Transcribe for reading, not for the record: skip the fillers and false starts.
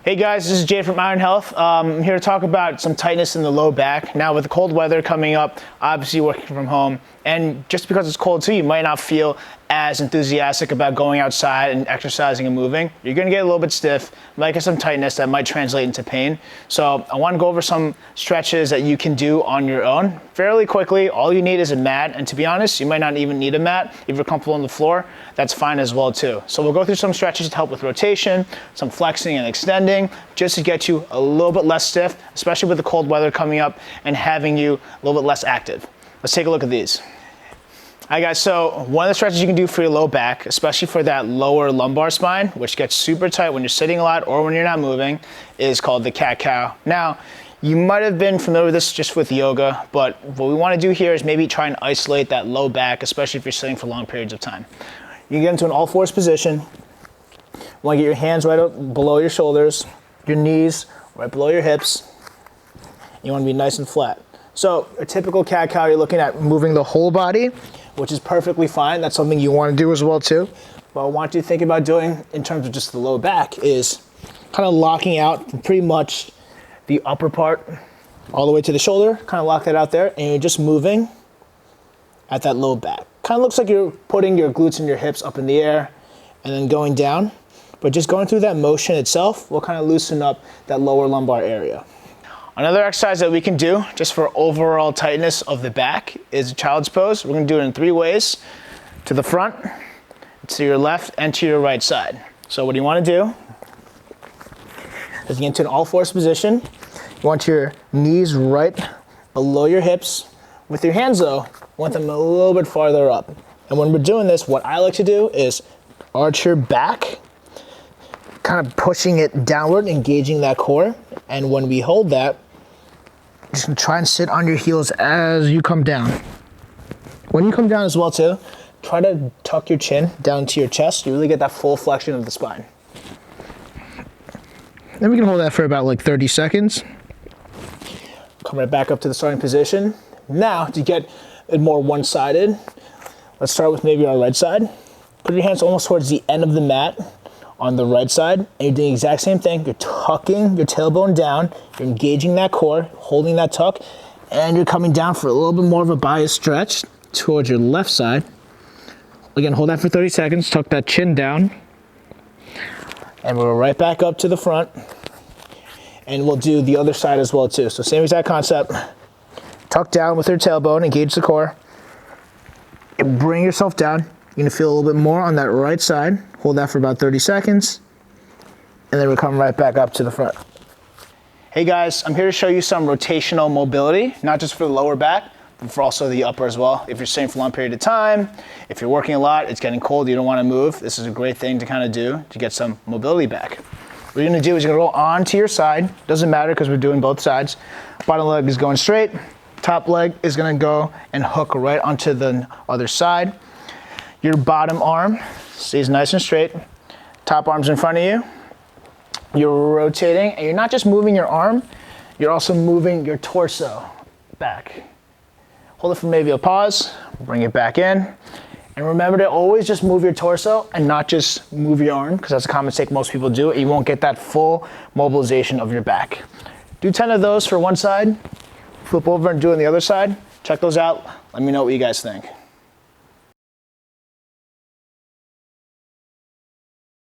Hey guys, this is Jay from Iron Health. I'm here to talk about some tightness in the low back. Now with the cold weather coming up, obviously working from home, and just because it's cold too, you might not feel as enthusiastic about going outside and exercising and moving. You're gonna get a little bit stiff, might get some tightness that might translate into pain. So I wanna go over some stretches that you can do on your own fairly quickly. All you need is a mat, and to be honest, you might not even need a mat. If you're comfortable on the floor, that's fine as well too. So we'll go through some stretches to help with rotation, some flexing and extending, just to get you a little bit less stiff, especially with the cold weather coming up and having you a little bit less active. Let's take a look at these. All right guys, so one of the stretches you can do for your low back, especially for that lower lumbar spine, which gets super tight when you're sitting a lot or when you're not moving, is called the cat-cow. Now, you might have been familiar with this just with yoga, but what we want to do here is maybe try and isolate that low back, especially if you're sitting for long periods of time. You can get into an all-fours position. You want to get your hands right up below your shoulders, your knees right below your hips. You want to be nice and flat. So a typical cat-cow, you're looking at moving the whole body, which is perfectly fine. That's something you want to do as well too. But I want you to think about doing in terms of just the low back is kind of locking out from pretty much the upper part all the way to the shoulder, kind of lock that out there, and you're just moving at that low back. Kind of looks like you're putting your glutes and your hips up in the air and then going down, but just going through that motion itself will kind of loosen up that lower lumbar area. Another exercise that we can do just for overall tightness of the back is child's pose. We're gonna do it in 3 ways: to the front, to your left, and to your right side. So what you wanna do is get into an all-fours position. You want your knees right below your hips. With your hands though, you want them a little bit farther up. And when we're doing this, what I like to do is arch your back, kind of pushing it downward, engaging that core. And when we hold that, just try and sit on your heels as you come down. When you come down as well too, try to tuck your chin down to your chest. You really get that full flexion of the spine. Then we can hold that for about like 30 seconds. Come right back up to the starting position. Now to get it more one-sided, let's start with maybe our right side. Put your hands almost towards the end of the mat on the right side, and you're doing the exact same thing. You're tucking your tailbone down, you're engaging that core, holding that tuck, and you're coming down for a little bit more of a bias stretch towards your left side. Again, hold that for 30 seconds, tuck that chin down, and we're right back up to the front, and we'll do the other side as well too. So same exact concept, tuck down with your tailbone, engage the core, and bring yourself down. You're gonna feel a little bit more on that right side. Hold that for about 30 seconds, and then we'll come right back up to the front. Hey guys, I'm here to show you some rotational mobility, not just for the lower back, but for also the upper as well. If you're sitting for a long period of time, if you're working a lot, it's getting cold, you don't wanna move, this is a great thing to kind of do to get some mobility back. What you're gonna do is you're gonna roll onto your side. Doesn't matter because we're doing both sides. Bottom leg is going straight, top leg is gonna go and hook right onto the other side. Your bottom arm stays nice and straight. Top arm's in front of you. You're rotating, and you're not just moving your arm, you're also moving your torso back. Hold it for maybe a pause, bring it back in. And remember to always just move your torso and not just move your arm, because that's a common mistake most people do. You won't get that full mobilization of your back. Do 10 of those for one side, flip over and do it on the other side. Check those out. Let me know what you guys think.